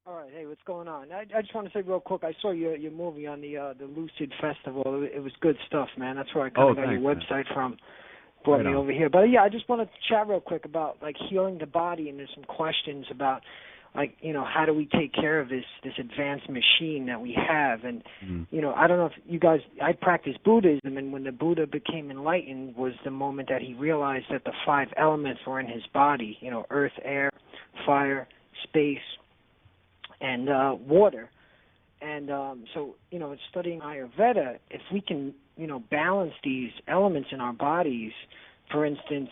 All right, hey, what's going on? I just want to say real quick, I saw your movie on the Lucid Festival. It was good stuff, man. That's where I kind Oh, of got your thanks, man. website from. Brought Right me on. over here. But yeah, I just want to chat real quick about like healing the body, and there's some questions about like how do we take care of this advanced machine that we have, and Mm. I don't know if you guys. I practice Buddhism, and when the Buddha became enlightened was the moment that he realized that the five elements were in his body. Earth, air, fire, space, and water. And so, in studying Ayurveda, if we can, balance these elements in our bodies, for instance,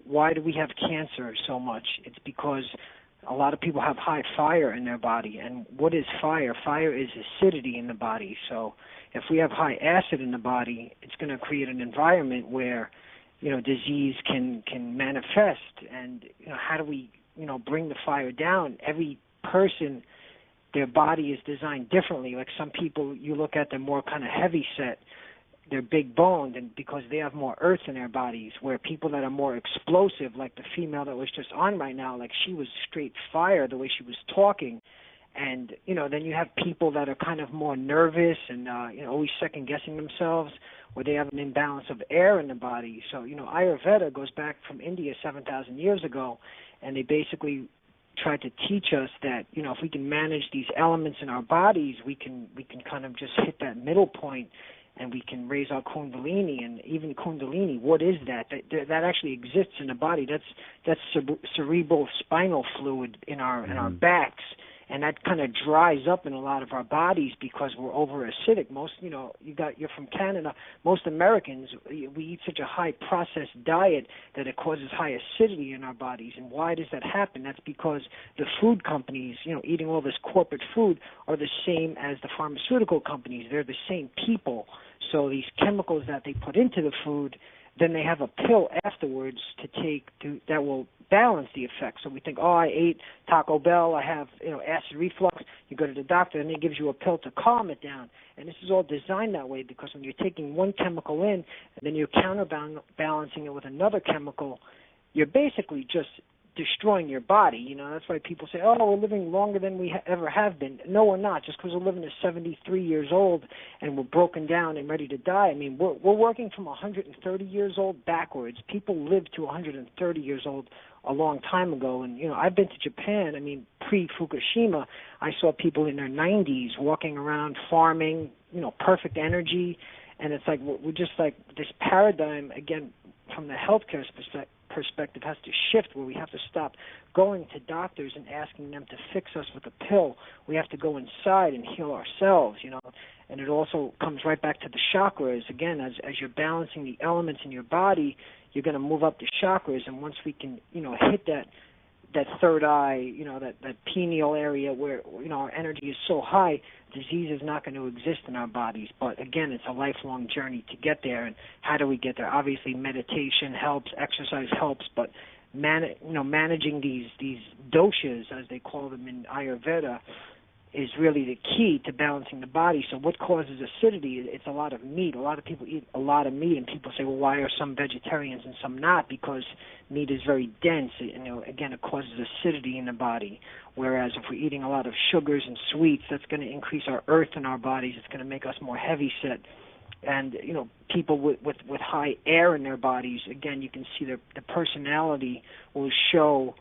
why do we have cancer so much? It's because a lot of people have high fire in their body. And what is fire? Fire is acidity in the body. So if we have high acid in the body, it's going to create an environment where, disease can manifest. And, how do we, bring the fire down? Every person, their body is designed differently. Like some people, you look at them more kind of heavy set, they're big boned, and because they have more earth in their bodies. Where people that are more explosive, like the female that was just on right now, like she was straight fire the way she was talking. And then you have people that are kind of more nervous and always second guessing themselves, where they have an imbalance of air in the body. So Ayurveda goes back from India 7,000 years ago, and they basically tried to teach us that if we can manage these elements in our bodies, we can kind of just hit that middle point, and we can raise our kundalini. And even kundalini, what is that? That actually exists in the body. That's cerebral spinal fluid in our backs, and that kind of dries up in a lot of our bodies because we're over acidic. Most, you're from Canada. Most Americans, we eat such a high processed diet that it causes high acidity in our bodies. And why does that happen? That's because the food companies, eating all this corporate food, are the same as the pharmaceutical companies. They're the same people. So these chemicals that they put into the food, then they have a pill afterwards to take that will balance the effect. So we think, I ate Taco Bell, I have acid reflux. You go to the doctor, and he gives you a pill to calm it down. And this is all designed that way because when you're taking one chemical in and then you're counterbalancing it with another chemical, you're basically just destroying your body. That's why people say, we're living longer than we ever have been. No, we're not. Just because we're living to 73 years old and we're broken down and ready to die. I mean, we're working from 130 years old backwards. People lived to 130 years old a long time ago. And, I've been to Japan. I mean, pre-Fukushima, I saw people in their 90s walking around farming, perfect energy. And it's like we're just like this paradigm, again, from the healthcare perspective has to shift, where we have to stop going to doctors and asking them to fix us with a pill. We have to go inside and heal ourselves, and it also comes right back to the chakras. Again, as you're balancing the elements in your body, you're going to move up the chakras, and once we can hit that third eye, that pineal area where our energy is so high, disease is not going to exist in our bodies. But again, it's a lifelong journey to get there. And how do we get there? Obviously, meditation helps, exercise helps, but managing these doshas, as they call them in Ayurveda, is really the key to balancing the body. So what causes acidity? It's a lot of meat. A lot of people eat a lot of meat, and people say, well, why are some vegetarians and some not? Because meat is very dense. Again, it causes acidity in the body. Whereas if we're eating a lot of sugars and sweets, that's going to increase our earth in our bodies. It's going to make us more heavy set. And, people with high air in their bodies, again, you can see the personality will show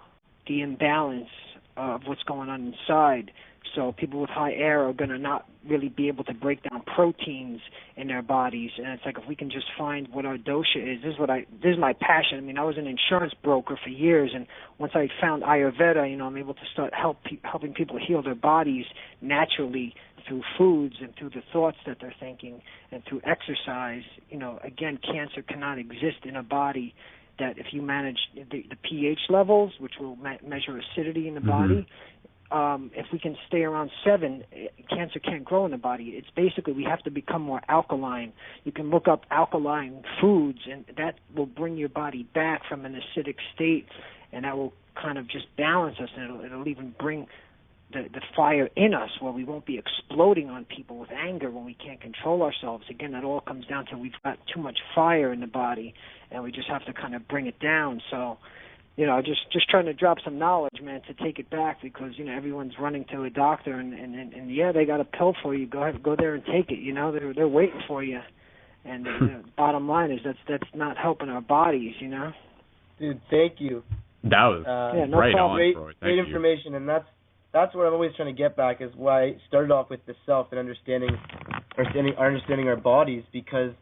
the imbalance of what's going on inside. So people with high air are going to not really be able to break down proteins in their bodies. And it's like if we can just find what our dosha is. This is my passion. I mean, I was an insurance broker for years, and once I found Ayurveda, I'm able to start helping people heal their bodies naturally through foods and through the thoughts that they're thinking and through exercise. Again, cancer cannot exist in a body that if you manage the pH levels, which will measure acidity in the body, if we can stay around 7, cancer can't grow in the body. It's basically we have to become more alkaline. You can look up alkaline foods, and that will bring your body back from an acidic state, and that will kind of just balance us, and it'll even bring the fire in us where we won't be exploding on people with anger when we can't control ourselves. Again, that all comes down to we've got too much fire in the body, and we just have to kind of bring it down. So just trying to drop some knowledge, man, to take it back, because everyone's running to a doctor, and yeah, they got a pill for you. Go there and take it. They're waiting for you. And the bottom line is that's not helping our bodies. Dude, thank you. That was no right problem. on, Troy. Great information, and that's what I'm always trying to get back, is why I started off with the self and understanding our bodies, because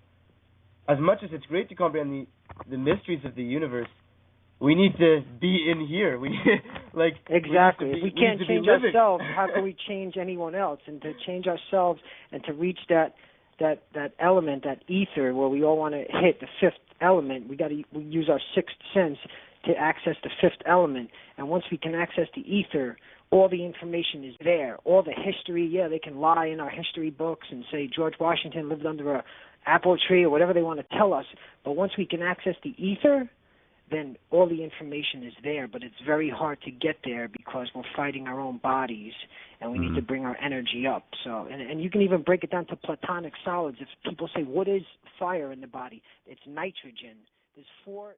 as much as it's great to comprehend the mysteries of the universe, we need to be in here. We exactly. If we can't change ourselves, how can we change anyone else? And to change ourselves and to reach that element, that ether, where we all want to hit the fifth element, we use our sixth sense to access the fifth element. And once we can access the ether, all the information is there. All the history, they can lie in our history books and say George Washington lived under a apple tree or whatever they want to tell us. But once we can access the ether, then all the information is there. But it's very hard to get there because we're fighting our own bodies, and we need to bring our energy up. So, and you can even break it down to platonic solids. If people say, what is fire in the body? It's nitrogen. There's 4